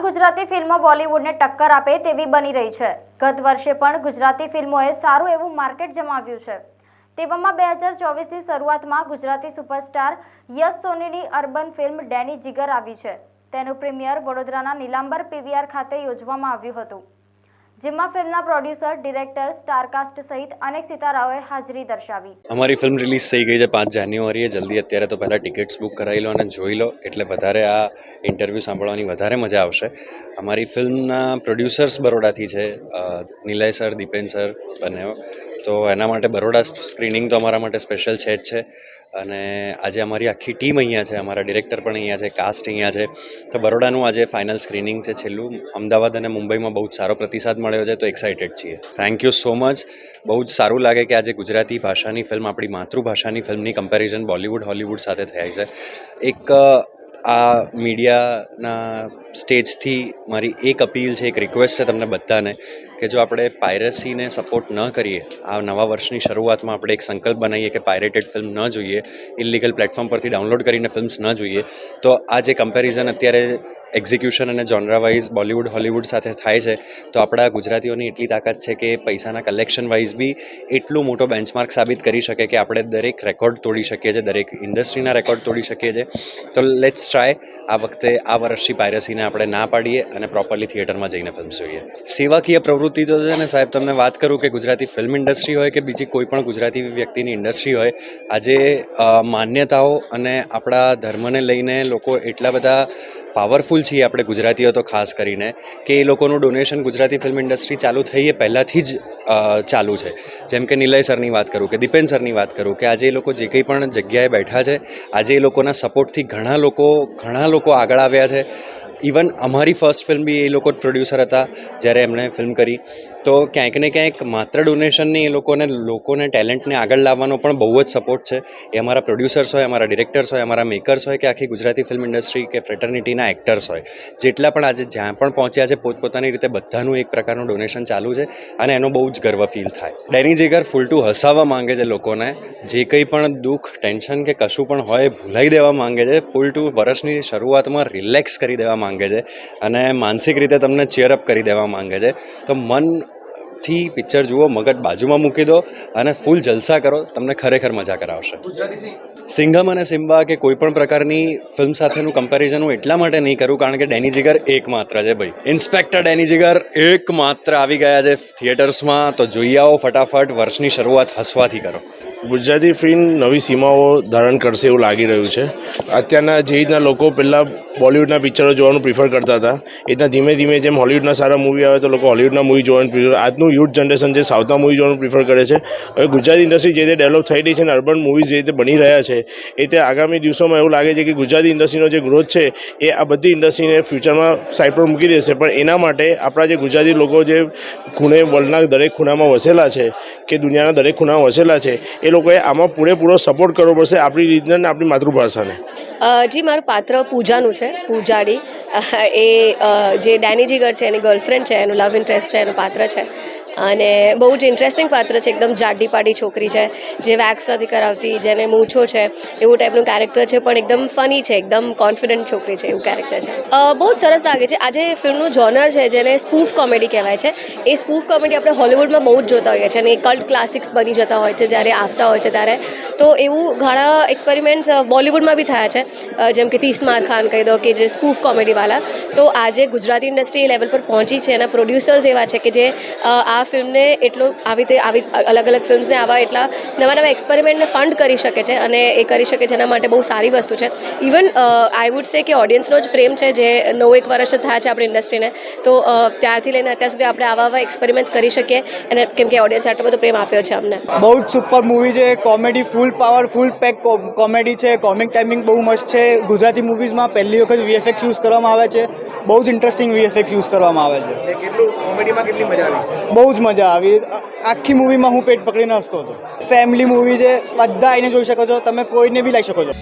ગુજરાતી ફિલ્મો બોલિવૂડને ટક્કર આપે તેવી બની રહી છે। ગત વર્ષે પણ ગુજરાતી ફિલ્મોએ સારું એવું માર્કેટ જમાવ્યું છે। તેવામાં 2024ની શરૂઆતમાં ગુજરાતી સુપરસ્ટાર યશ સોનીની અર્બન ફિલ્મ ડેની જીગર આવી છે। તેનું પ્રીમિયર વડોદરાના નીલાંબર પીવીઆર ખાતે યોજવામાં આવ્યું હતું, જેમાં ફિલ્મના પ્રોડ્યુસર, ડિરેક્ટર, સ્ટારકાસ્ટ સહિત અનેક સિતારાઓએ હાજરી દર્શાવી। અમારી ફિલ્મ રિલીઝ થઈ ગઈ છે 5 જાન્યુઆરીએ। જલ્દી અત્યારે તો પહેલાં ટિકિટ્સ બુક કરાવી લો અને જોઈ લો, એટલે વધારે આ ઇન્ટરવ્યૂ સાંભળવાની વધારે મજા આવશે। અમારી ફિલ્મના પ્રોડ્યુસર્સ બરોડાથી છે, નિલય સર, દીપેન સર બંને। તો એના માટે બરોડા સ્ક્રીનિંગ તો અમારા માટે સ્પેશિયલ છે જ છે। અને આજે અમારી આખી ટીમ અહીંયા છે, અમારા ડિરેક્ટર પણ અહીંયા છે, કાસ્ટ અહીંયા છે। તો બરોડાનું આજે ફાઇનલ સ્ક્રીનિંગ છે છેલ્લું। અમદાવાદ અને મુંબઈમાં બહુ જ સારો પ્રતિસાદ મળ્યો છે, તો એક્સાઇટેડ છીએ। Thank you so much. બહુ જ સારું લાગે કે આજે ગુજરાતી ભાષાની ફિલ્મ, આપણી માતૃભાષાની ફિલ્મની કમ્પેરિઝન બોલિવૂડ, હોલિવૂડ સાથે થાય છે। એક આ મીડિયાના સ્ટેજથી મારી એક અપીલ છે, એક રિક્વેસ્ટ છે તમને બધાને, કે જો આપણે પાયરેસીને સપોર્ટ ન કરીએ, આ નવા વર્ષની શરૂઆતમાં આપણે એક સંકલ્પ બનાવીએ કે પાયરેટેડ ફિલ્મ ન જોઈએ, ઇલીગલ પ્લેટફોર્મ પરથી ડાઉનલોડ કરીને ફિલ્મ્સ ન જોઈએ, તો આ જે કમ્પેરિઝન અત્યારે એક્ઝિક્યુશન અને જોનરા વાઇઝ બોલિવૂડ, હોલિવૂડ સાથે થાય છે, તો આપણા ગુજરાતીઓની એટલી તાકાત છે કે પૈસાના કલેક્શન વાઇઝ બી એટલું મોટો બેન્ચમાર્ક સાબિત કરી શકે કે આપણે દરેક રેકોર્ડ તોડી શકીએ છીએ, દરેક ઇન્ડસ્ટ્રીના રેકોર્ડ તોડી શકીએ છીએ। તો લેટ્સ ટ્રાય આ વખતે આ વર્ષથી પાયરેસીને આપણે ના પાડીએ અને પ્રોપરલી થિયેટરમાં જઈને ફિલ્મ જોઈએ। સેવાકીય પ્રવૃત્તિ તો છે ને સાહેબ, તમને વાત કરું કે ગુજરાતી ફિલ્મ ઇન્ડસ્ટ્રી હોય કે બીજી કોઈ પણ ગુજરાતી વ્યક્તિની ઇન્ડસ્ટ્રી હોય, આજે માન્યતાઓ અને આપણા ધર્મને લઈને લોકો એટલા બધા પાવરફુલ છીએ આપણે ગુજરાતીઓ તો ખાસ કરીને, કે એ લોકોનું ડોનેશન ગુજરાતી ફિલ્મ ઇન્ડસ્ટ્રી ચાલુ થઈ એ પહેલાંથી જ ચાલુ છે। જેમ કે નિલય સરની વાત કરું કે દીપેન સરની વાત કરું, કે આજે એ લોકો જે કંઈ પણ જગ્યાએ બેઠા છે, આજે એ લોકોના સપોર્ટથી ઘણા લોકો આગળ આવ્યા છે। ઇવન અમારી ફર્સ્ટ ફિલ્મ બી એ લોકો જ પ્રોડ્યુસર હતા જ્યારે એમણે ફિલ્મ કરી। તો ક્યાંક ને ક્યાંક માત્ર ડોનેશનની એ લોકોને ટેલેન્ટને આગળ લાવવાનો પણ બહુ જ સપોર્ટ છે। એ અમારા પ્રોડ્યુસર્સ હોય, અમારા ડિરેક્ટર્સ હોય, અમારા મેકર્સ હોય, કે આખી ગુજરાતી ફિલ્મ ઇન્ડસ્ટ્રી કે ફ્રેટર્નિટીના એક્ટર્સ હોય, જેટલા પણ આજે જ્યાં પણ પહોંચ્યા છે, પોતપોતાની રીતે બધાનું એક પ્રકારનું ડોનેશન ચાલુ છે, અને એનો બહુ જ ગર્વ ફીલ થાય। ડેની જીગર ફૂલટું હસાવવા માંગે છે લોકોને, જે કંઈ પણ દુઃખ, ટેન્શન કે કશું પણ હોય ભૂલાઈ દેવા માંગે છે। ફૂલટું વર્ષની શરૂઆતમાં રિલેક્સ કરી દેવા માંગે છે અને માનસિક રીતે તમને ચીયરઅપ કરી દેવા માંગે છે। તો મનથી પિક્ચર જુઓ, મગજ બાજુમાં મૂકી દો અને ફૂલ જલસા કરો, તમને ખરેખર મજા કરાવશે। સિંઘમ અને સિમ્બા કે કોઈ પણ પ્રકારની ફિલ્મ સાથેનું કમ્પેરિઝન હું એટલા માટે નહીં કરું, કારણ કે ડેની જીગર એકમાત્ર છે ભાઈ। ઇન્સ્પેક્ટર ડેની જીગર એકમાત્ર આવી ગયા છે થિયેટર્સમાં, તો જોઈ આવો ફટાફટ। વર્ષની શરૂઆત હસવાથી કરો। ગુજરાતી ફિલ્મ નવી સીમાઓ ધારણ કરશે એવું લાગી રહ્યું છે। અત્યારના જે રીતના લોકો પહેલાં બોલિવૂડના પિક્ચરો જોવાનું પ્રિફર કરતા હતા, એ રીતના ધીમે ધીમે જેમ હોલિવૂડના સારા મૂવી આવે તો લોકો હોલિવૂડના મૂવી જોવાનું પ્રિફર, આજનું યુથ જનરેશન જે સાઉથના મૂવી જોવાનું પ્રિફર કરે છે। હવે ગુજરાતી ઇન્ડસ્ટ્રી જે રીતે ડેવલપ થઈ રહી છે અને અર્બન મૂવીઝ જે રીતે બની રહ્યા છે, એ રીતે આગામી દિવસોમાં એવું લાગે છે કે ગુજરાતી ઇન્ડસ્ટ્રીનો જે ગ્રોથ છે એ આ બધી ઇન્ડસ્ટ્રીને ફ્યુચરમાં સાઈડ પર મૂકી દેશે। પણ એના માટે આપણા જે ગુજરાતી લોકો જે ખૂણે, વર્લ્ડના દરેક ખૂણામાં વસેલા છે કે દુનિયાના દરેક ખૂણામાં વસેલા છે, એ લોકોએ આમાં પૂરેપૂરો સપોર્ટ કરવો પડશે આપણી રીતને અને આપણી માતૃભાષાને। જી, મારું પાત્ર પૂજાનું છે, પૂજાડી। એ જે ડેની જીગર છે એની ગર્લફ્રેન્ડ છે, એનું લવ ઇન્ટરેસ્ટ છે, એનું પાત્ર છે, અને બહુ જ ઇન્ટરેસ્ટિંગ પાત્ર છે। એકદમ જાડી પાડી છોકરી છે, જે વેક્સ નથી કરાવતી, જેને મૂછો છે, એવું ટાઈપનું કેરેક્ટર છે, પણ એકદમ ફની છે, એકદમ કોન્ફિડન્ટ છોકરી છે, એવું કેરેક્ટર છે। બહુ જ સરસ લાગે છે। આજે ફિલ્મનું જોનર છે જેને સ્પૂફ કોમેડી કહેવાય છે, એ સ્પૂફ કોમેડી આપણે હોલિવૂડમાં બહુ જ જોતા હોઈએ છીએ, અને એ કલ્ટ ક્લાસિક્સ બની જતા હોય છે જ્યારે આવતા હોય છે ત્યારે। તો એવું ઘણા એક્સપેરિમેન્ટ્સ બોલિવૂડમાં બી થયા છે, જેમ કે 30 માર ખાન કહી દો, કે જે સ્પૂફ કોમેડીવાળા। તો આજે ગુજરાતી ઇન્ડસ્ટ્રી એ લેવલ પર પહોંચી છે, એના પ્રોડ્યુસર્સ એવા છે કે જે આ ફિલ્મને એટલો આવી અલગ અલગ ફિલ્મ્સને આવા એટલા નવા એક્સપેરિમેન્ટને ફંડ કરી શકે છે, અને એ કરી શકે છે, એના માટે બહુ સારી વસ્તુ છે। ઇવન આઈ વુડ સે કે ઓડિયન્સનો જ પ્રેમ છે, જે 9-1 વર્ષ થયા છે આપણી ઇન્ડસ્ટ્રીને, તો ત્યારથી લઈને અત્યાર સુધી આપણે આવા એક્સપેરિમેન્ટ્સ કરી શકીએ, અને કેમ કે ઓડિયન્સ આટલો બધો પ્રેમ આપ્યો છે અમને। બહુ જ સુપર મૂવી છે, કોમેડી ફૂલ પાવર, ફૂલ પેક કોમેડી છે, કોમિક ટાઈમિંગ બહુ મસ્ત છે। ગુજરાતી મૂવીઝમાં પહેલી વખત વીએફએક્સ યુઝ કરવામાં આવે છે, બહુ જ ઇન્ટરેસ્ટિંગ વીએફએક્સ યુઝ કરવામાં આવે છે। કેટલી મજા આવી? બહુ જ મજા આવી। આખી મૂવીમાં હું પેટ પકડીને હસતો હતો। ફેમિલી મૂવી છે, બધા આવીને જોઈ શકો છો, તમે કોઈને બી લઈ શકો છો।